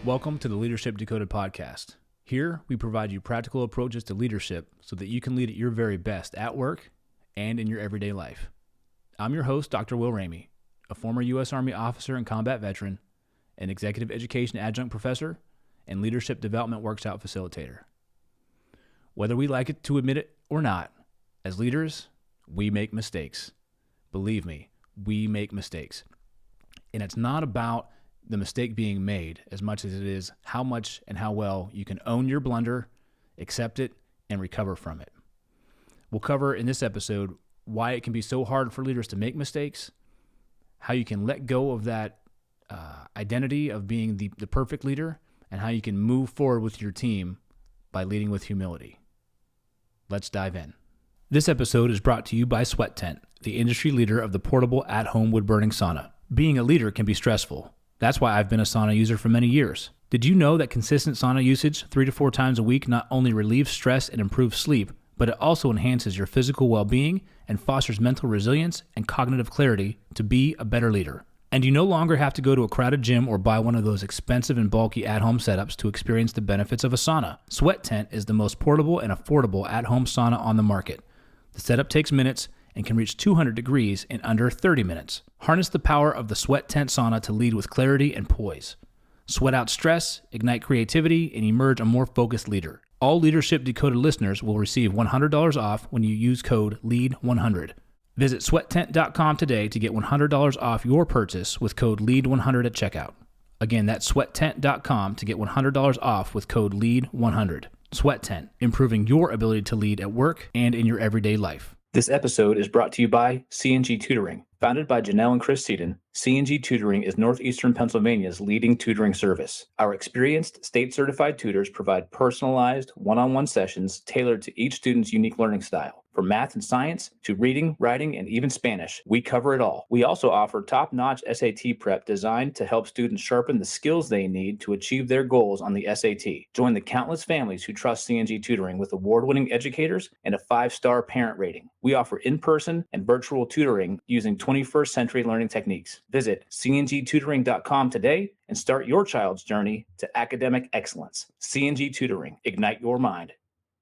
Welcome to the Leadership Decoded podcast. Here, we provide you practical approaches to leadership so that you can lead at your very best at work and in your everyday life. I'm your host, Dr. Will Ramey, a former U.S. Army officer and combat veteran, an executive education adjunct professor, and leadership development workshop facilitator. Whether we like it to admit it or not, as leaders, we make mistakes. Believe me, we make mistakes. And it's not about the mistake being made as much as it is how much and how well you can own your blunder, accept it, and recover from it. We'll cover in this episode why it can be so hard for leaders to make mistakes, how you can let go of that identity of being the perfect leader, and how you can move forward with your team by leading with humility. Let's dive in. This episode is brought to you by Sweat Tent, the industry leader of the portable at-home wood-burning sauna. Being a leader can be stressful. That's why I've been a sauna user for many years. Did you know that consistent sauna usage 3 to 4 times a week not only relieves stress and improves sleep, but it also enhances your physical well-being and fosters mental resilience and cognitive clarity to be a better leader? And you no longer have to go to a crowded gym or buy one of those expensive and bulky at-home setups to experience the benefits of a sauna. Sweat Tent is the most portable and affordable at-home sauna on the market. The setup takes minutes and can reach 200 degrees in under 30 minutes. Harness the power of the Sweat Tent sauna to lead with clarity and poise. Sweat out stress, ignite creativity, and emerge a more focused leader. All Leadership Decoded listeners will receive $100 off when you use code LEAD100. Visit sweattent.com today to get $100 off your purchase with code LEAD100 at checkout. Again, that's sweattent.com to get $100 off with code LEAD100. Sweat Tent, improving your ability to lead at work and in your everyday life. This episode is brought to you by C&G Tutoring. Founded by Janelle and Chris Seaton, C&G Tutoring is Northeastern Pennsylvania's leading tutoring service. Our experienced, state-certified tutors provide personalized, one-on-one sessions tailored to each student's unique learning style. From math and science to reading, writing, and even Spanish, we cover it all. We also offer top-notch SAT prep designed to help students sharpen the skills they need to achieve their goals on the SAT. Join the countless families who trust C&G Tutoring with award-winning educators and a 5-star parent rating. We offer in-person and virtual tutoring using 21st century learning techniques. Visit cngtutoring.com today and start your child's journey to academic excellence. C&G Tutoring, ignite your mind.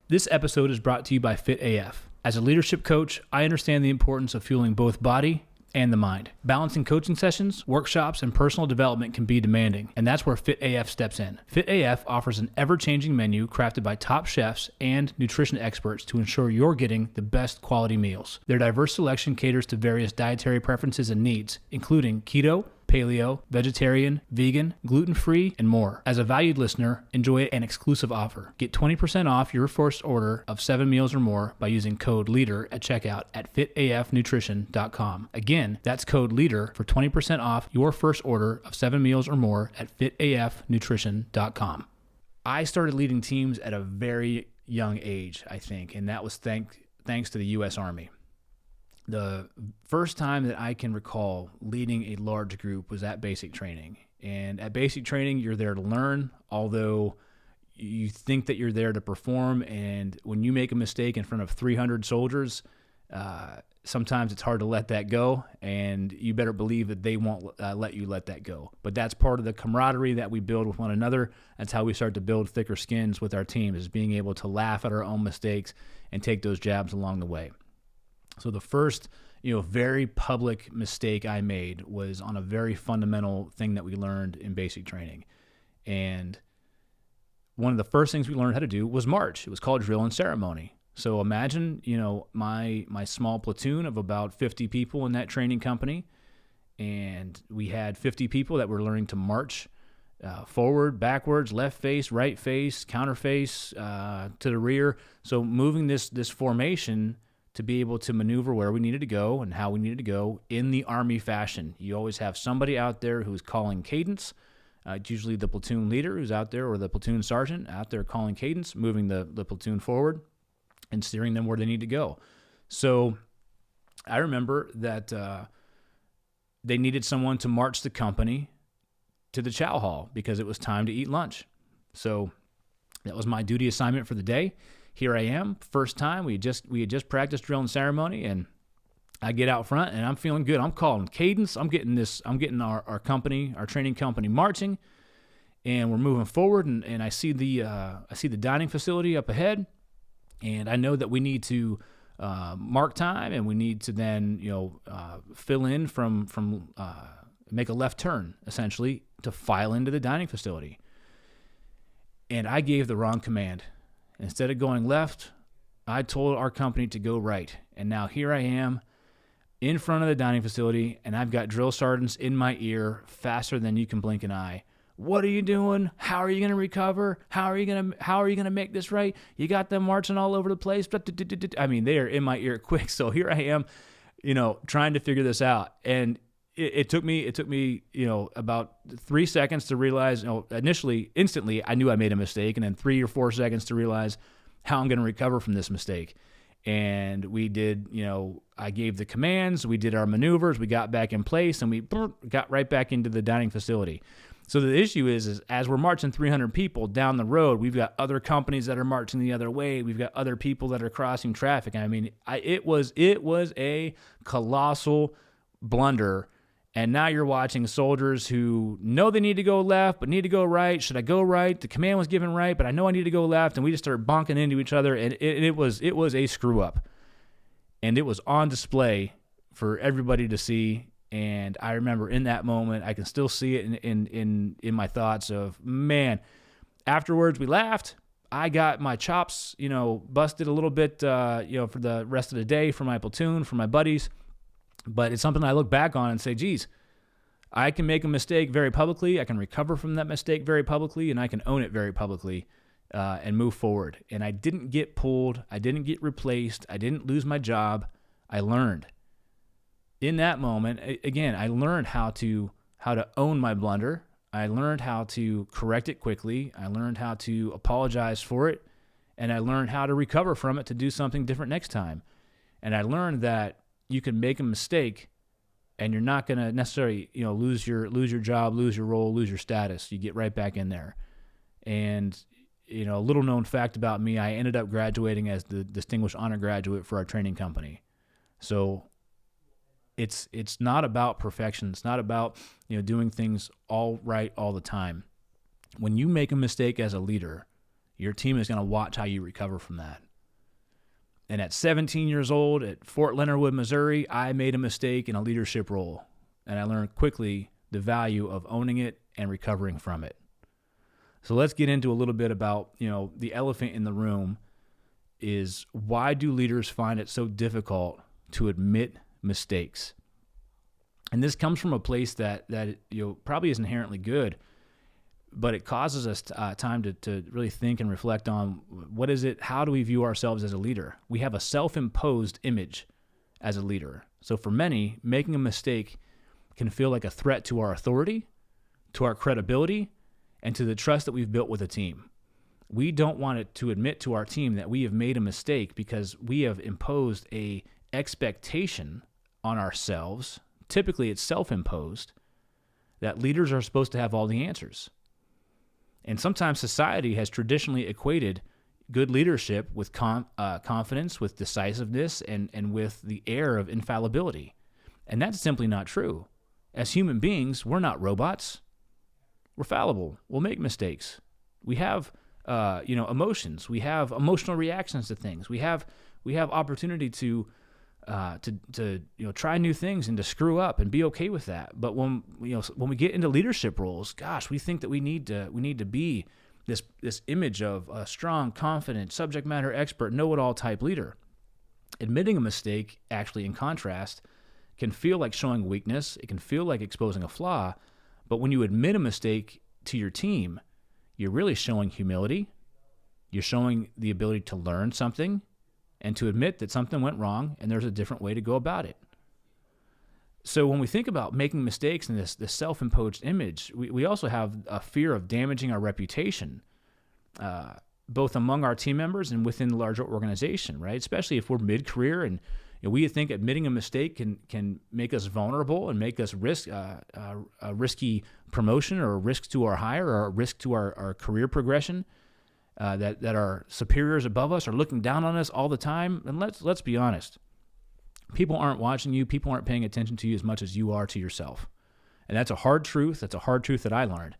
This episode is brought to you by Fit AF. As a leadership coach, I understand the importance of fueling both body and the mind. Balancing coaching sessions, workshops, and personal development can be demanding, and that's where Fit AF steps in. Fit AF offers an ever-changing menu crafted by top chefs and nutrition experts to ensure you're getting the best quality meals. Their diverse selection caters to various dietary preferences and needs, including keto, paleo, vegetarian, vegan, gluten-free, and more. As a valued listener, enjoy an exclusive offer. Get 20% off your first order of 7 meals or more by using code LEADER at checkout at fitafnutrition.com. Again, that's code LEADER for 20% off your first order of 7 meals or more at fitafnutrition.com. I started leading teams at a very young age, I think, and that was thanks to the U.S. Army. The first time that I can recall leading a large group was at basic training. And at basic training, you're there to learn, although you think that you're there to perform. And when you make a mistake in front of 300 soldiers, sometimes it's hard to let that go. And you better believe that they won't let you let that go. But that's part of the camaraderie that we build with one another. That's how we start to build thicker skins with our team, is being able to laugh at our own mistakes and take those jabs along the way. So the first, very public mistake I made was on a very fundamental thing that we learned in basic training. And one of the first things we learned how to do was march. It was called drill and ceremony. So imagine, my small platoon of about 50 people in that training company. And we had 50 people that were learning to march forward, backwards, left face, right face, counter face, to the rear. So moving this formation to be able to maneuver where we needed to go and how we needed to go in the Army fashion. You always have somebody out there who's calling cadence. It's usually the platoon leader who's out there, or the platoon sergeant out there calling cadence, moving the platoon forward and steering them where they need to go. So I remember that they needed someone to march the company to the chow hall because it was time to eat lunch. So that was my duty assignment for the day. Here I am, first time. We had just practiced drill and ceremony, and I get out front and I'm feeling good. I'm calling cadence. I'm getting our company, our training company marching. and we're moving forward, and I see the dining facility up ahead, and I know that we need to mark time, and we need to then fill in from make a left turn essentially to file into the dining facility. And I gave the wrong command. Instead of going left, I told our company to go right. And now here I am in front of the dining facility, and I've got drill sergeants in my ear faster than you can blink an eye. What are you doing? How are you going to recover? How are you going to make this right? You got them marching all over the place. I mean, they are in my ear quick. So here I am, trying to figure this out. And it took me, about 3 seconds to realize, instantly, I knew I made a mistake, and then 3 or 4 seconds to realize how I'm going to recover from this mistake. And we did, I gave the commands, we did our maneuvers, we got back in place, and we got right back into the dining facility. So the issue is as we're marching 300 people down the road, we've got other companies that are marching the other way. We've got other people that are crossing traffic. I mean, it was a colossal blunder. And now you're watching soldiers who know they need to go left, but need to go right. Should I go right? The command was given right, but I know I need to go left. And we just started bonking into each other, and it was a screw up. And it was on display for everybody to see. And I remember in that moment, I can still see it in my thoughts of, man, afterwards we laughed. I got my chops, busted a little bit, for the rest of the day for my platoon, for my buddies. But it's something I look back on and say, geez, I can make a mistake very publicly. I can recover from that mistake very publicly, and I can own it very publicly and move forward. And I didn't get pulled. I didn't get replaced. I didn't lose my job. I learned. In that moment, again, I learned how to own my blunder. I learned how to correct it quickly. I learned how to apologize for it, and I learned how to recover from it to do something different next time. And I learned that you can make a mistake, and you're not going to necessarily, lose your job, lose your role, lose your status. You get right back in there. And a little known fact about me, I ended up graduating as the Distinguished Honor Graduate for our training company. So it's not about perfection. It's not about doing things all right all the time. When you make a mistake as a leader, your team is going to watch how you recover from that. And at 17 years old at Fort Leonard Wood, Missouri, I made a mistake in a leadership role. And I learned quickly the value of owning it and recovering from it. So let's get into a little bit about, the elephant in the room is, why do leaders find it so difficult to admit mistakes? And this comes from a place that probably is inherently good, but it causes us time to really think and reflect on, what is it? How do we view ourselves as a leader? We have a self-imposed image as a leader. So for many, making a mistake can feel like a threat to our authority, to our credibility, and to the trust that we've built with a team. We don't want it to admit to our team that we have made a mistake, because we have imposed a expectation on ourselves. Typically, it's self-imposed, that leaders are supposed to have all the answers. And sometimes society has traditionally equated good leadership with confidence, with decisiveness, and with the air of infallibility. And that's simply not true. As human beings, we're not robots. We're fallible. We'll make mistakes. We have, emotions. We have emotional reactions to things. We have opportunity to try new things and to screw up and be okay with that. But when we get into leadership roles, gosh, we think that we need to be this image of a strong, confident, subject matter expert, know-it-all type leader. Admitting a mistake, actually, in contrast, can feel like showing weakness. It can feel like exposing a flaw. But when you admit a mistake to your team, you're really showing humility. You're showing the ability to learn something and to admit that something went wrong and there's a different way to go about it. So when we think about making mistakes in this self-imposed image, we also have a fear of damaging our reputation, both among our team members and within the larger organization, right? Especially if we're mid-career and we think admitting a mistake can make us vulnerable and make us risk a risky promotion, or a risk to our hire, or a risk to our career progression, that our superiors above us are looking down on us all the time. And let's be honest. People aren't watching you. People aren't paying attention to you as much as you are to yourself. And that's a hard truth. That's a hard truth that I learned.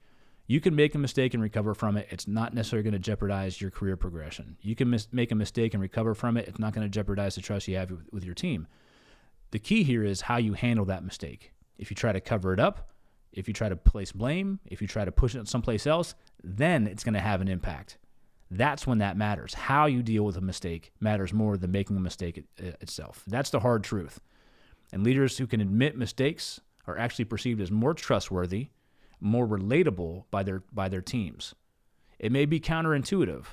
You can make a mistake and recover from it. It's not necessarily going to jeopardize your career progression. You can make a mistake and recover from it. It's not going to jeopardize the trust you have with your team. The key here is how you handle that mistake. If you try to cover it up, if you try to place blame, if you try to push it someplace else, then it's going to have an impact. That's when that matters. How you deal with a mistake matters more than making a mistake itself. That's the hard truth. And leaders who can admit mistakes are actually perceived as more trustworthy, more relatable by their teams. It may be counterintuitive,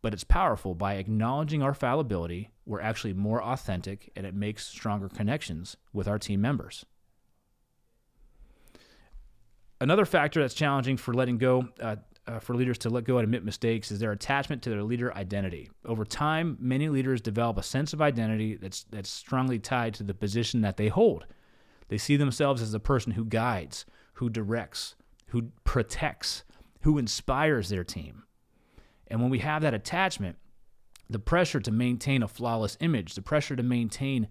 but it's powerful. By acknowledging our fallibility, we're actually more authentic, and it makes stronger connections with our team members. Another factor that's challenging for letting go, for leaders to let go and admit mistakes, is their attachment to their leader identity. Over time, many leaders develop a sense of identity that's strongly tied to the position that they hold. They see themselves as the person who guides, who directs, who protects, who inspires their team. And when we have that attachment, the pressure to maintain a flawless image, the pressure to maintain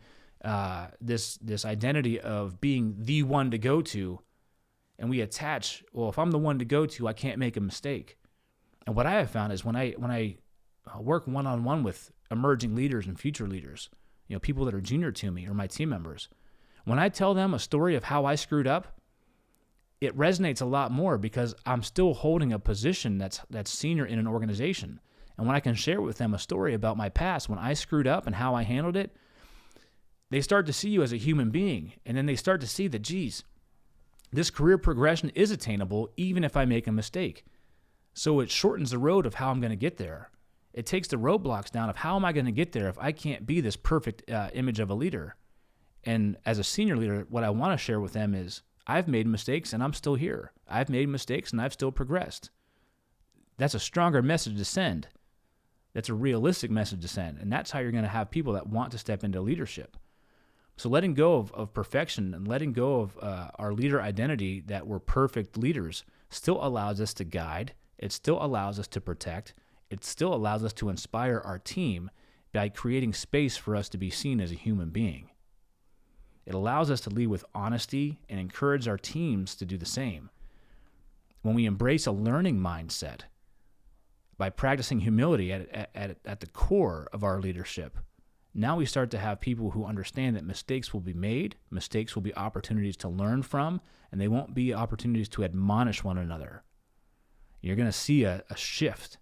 this identity of being the one to go to, and we attach, well, if I'm the one to go to, I can't make a mistake. And what I have found is when I work one-on-one with emerging leaders and future leaders, people that are junior to me or my team members, when I tell them a story of how I screwed up, it resonates a lot more because I'm still holding a position that's senior in an organization. And when I can share with them a story about my past, when I screwed up and how I handled it, they start to see you as a human being. And then they start to see that, geez, this career progression is attainable even if I make a mistake. So it shortens the road of how I'm going to get there. It takes the roadblocks down of how am I going to get there if I can't be this perfect image of a leader. And as a senior leader, what I want to share with them is I've made mistakes and I'm still here. I've made mistakes and I've still progressed. That's a stronger message to send. That's a realistic message to send. And that's how you're going to have people that want to step into leadership. So letting go of perfection and letting go of our leader identity that we're perfect leaders still allows us to guide. It still allows us to protect. It still allows us to inspire our team by creating space for us to be seen as a human being. It allows us to lead with honesty and encourage our teams to do the same. When we embrace a learning mindset by practicing humility at the core of our leadership, now we start to have people who understand that mistakes will be made, mistakes will be opportunities to learn from, and they won't be opportunities to admonish one another. You're going to see a shift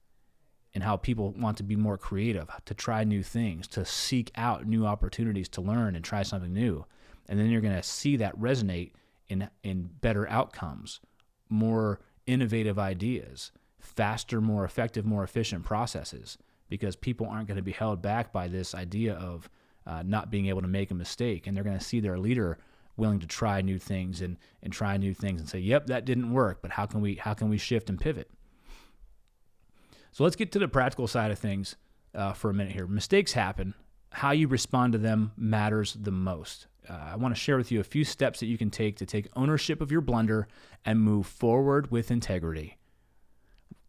in how people want to be more creative, to try new things, to seek out new opportunities to learn and try something new. And then you're going to see that resonate in better outcomes, more innovative ideas, faster, more effective, more efficient processes, because people aren't going to be held back by this idea of not being able to make a mistake. And they're going to see their leader willing to try new things and try new things and say, yep, that didn't work, but how can we shift and pivot? So let's get to the practical side of things for a minute here. Mistakes happen. How you respond to them matters the most. I want to share with you a few steps that you can take to take ownership of your blunder and move forward with integrity.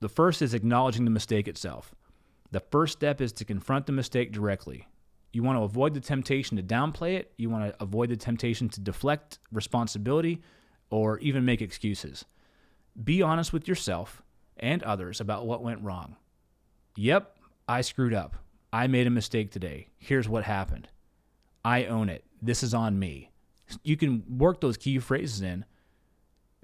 The first is acknowledging the mistake itself. The first step is to confront the mistake directly. You want to avoid the temptation to downplay it. You want to avoid the temptation to deflect responsibility or even make excuses. Be honest with yourself and others about what went wrong. Yep, I screwed up. I made a mistake today. Here's what happened. I own it. This is on me. You can work those key phrases in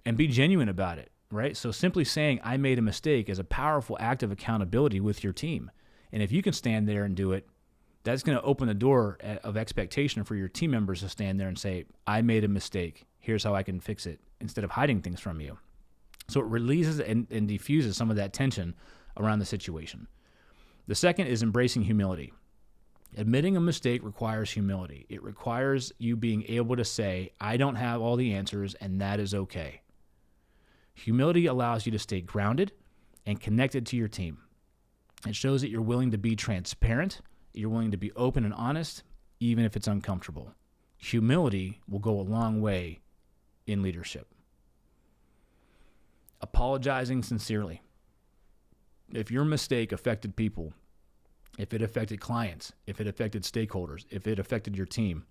and be genuine about it, right? So simply saying I made a mistake is a powerful act of accountability with your team. And if you can stand there and do it, that's going to open the door of expectation for your team members to stand there and say, I made a mistake. Here's how I can fix it, instead of hiding things from you. So it releases and diffuses some of that tension around the situation. The second is embracing humility. Admitting a mistake requires humility. It requires you being able to say, I don't have all the answers, and that is okay. Humility allows you to stay grounded and connected to your team. It shows that you're willing to be transparent, you're willing to be open and honest, even if it's uncomfortable. Humility will go a long way in leadership. Apologizing sincerely. If your mistake affected people, if it affected clients, if it affected stakeholders, if it affected your team,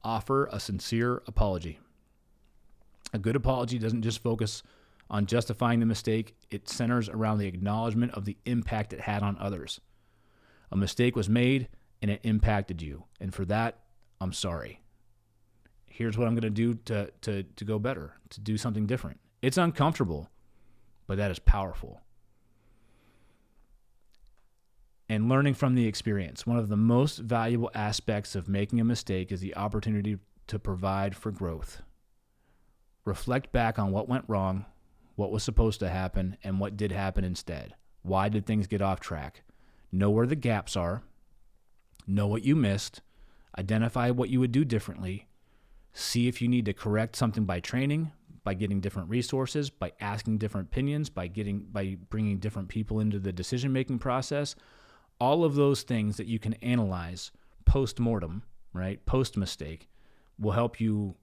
offer a sincere apology. A good apology doesn't just focus on justifying the mistake. It centers around the acknowledgement of the impact it had on others. A mistake was made and it impacted you. And for that, I'm sorry. Here's what I'm going to do to go better, to do something different. It's uncomfortable, but that is powerful. And learning from the experience. One of the most valuable aspects of making a mistake is the opportunity to provide for growth. Reflect back on what went wrong, what was supposed to happen, and what did happen instead. Why did things get off track? Know where the gaps are. Know what you missed. Identify what you would do differently. See if you need to correct something by training, by getting different resources, by asking different opinions, by bringing different people into the decision-making process. All of those things that you can analyze post-mortem, right, post-mistake, will help you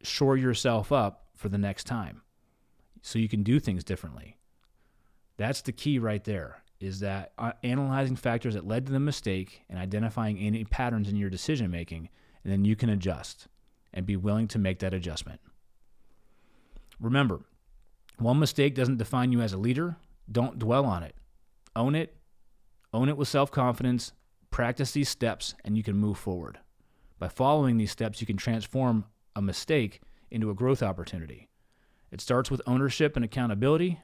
shore yourself up for the next time so you can do things differently. That's the key right there, is that analyzing factors that led to the mistake and identifying any patterns in your decision-making, and then you can adjust and be willing to make that adjustment. Remember, one mistake doesn't define you as a leader. Don't dwell on it. Own it. Own it with self-confidence. Practice these steps, and you can move forward. By following these steps, you can transform a mistake into a growth opportunity. It starts with ownership and accountability,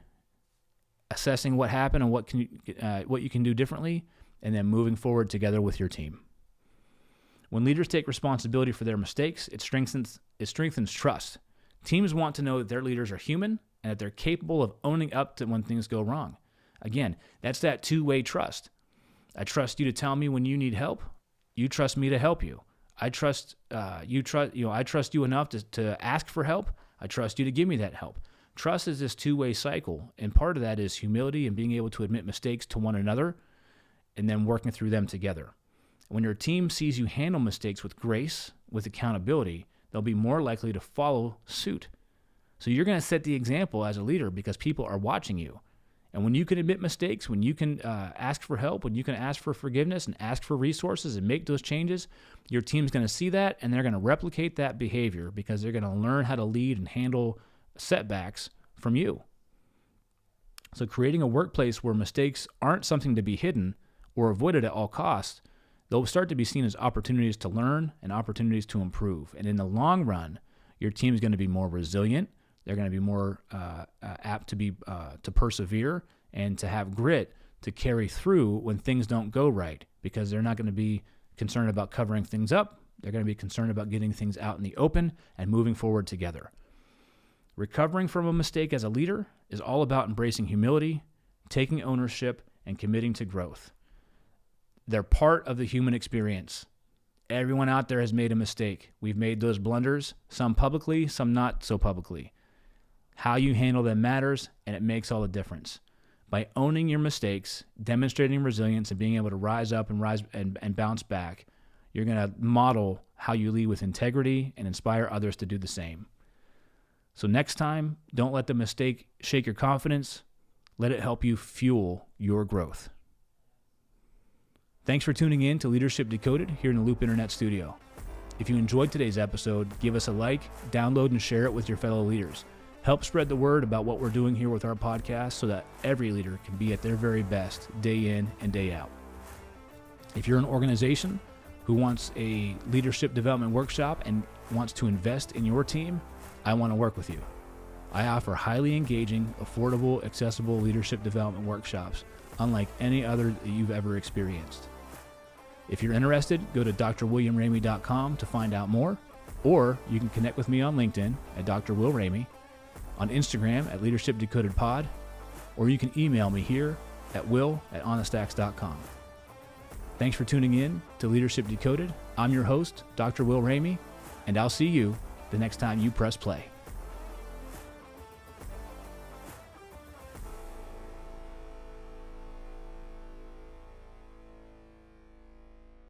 assessing what happened and what you can do differently, and then moving forward together with your team. When leaders take responsibility for their mistakes, it strengthens trust. Teams want to know that their leaders are human and that they're capable of owning up to when things go wrong. Again, that's that two-way trust. I trust you to tell me when you need help. You trust me to help you. I trust you enough to ask for help. I trust you to give me that help. Trust is this two-way cycle, and part of that is humility and being able to admit mistakes to one another and then working through them together. When your team sees you handle mistakes with grace, with accountability, they'll be more likely to follow suit. So you're going to set the example as a leader because people are watching you. And when you can admit mistakes, when you can ask for help, when you can ask for forgiveness and ask for resources and make those changes, your team's going to see that and they're going to replicate that behavior because they're going to learn how to lead and handle setbacks from you. So creating a workplace where mistakes aren't something to be hidden or avoided at all costs, they'll start to be seen as opportunities to learn and opportunities to improve. And in the long run, your team is going to be more resilient. They're going to be more apt to persevere and to have grit to carry through when things don't go right, because they're not going to be concerned about covering things up. They're going to be concerned about getting things out in the open and moving forward together. Recovering from a mistake as a leader is all about embracing humility, taking ownership, and committing to growth. They're part of the human experience. Everyone out there has made a mistake. We've made those blunders, some publicly, some not so publicly. How you handle them matters, and it makes all the difference. By owning your mistakes, demonstrating resilience, and being able to rise up and bounce back, you're going to model how you lead with integrity and inspire others to do the same. So next time, don't let the mistake shake your confidence. Let it help you fuel your growth. Thanks for tuning in to Leadership Decoded here in the Loop Internet Studio. If you enjoyed today's episode, give us a like, download, and share it with your fellow leaders. Help spread the word about what we're doing here with our podcast so that every leader can be at their very best day in and day out. If you're an organization who wants a leadership development workshop and wants to invest in your team, I want to work with you. I offer highly engaging, affordable, accessible leadership development workshops, unlike any other that you've ever experienced. If you're interested, go to drwilliamramey.com to find out more, or you can connect with me on LinkedIn at Dr. Will Ramey, on Instagram at Leadership Decoded Pod, or you can email me here at will@OnTheStacks.com. Thanks for tuning in to Leadership Decoded. I'm your host, Dr. Will Ramey, and I'll see you the next time you press play.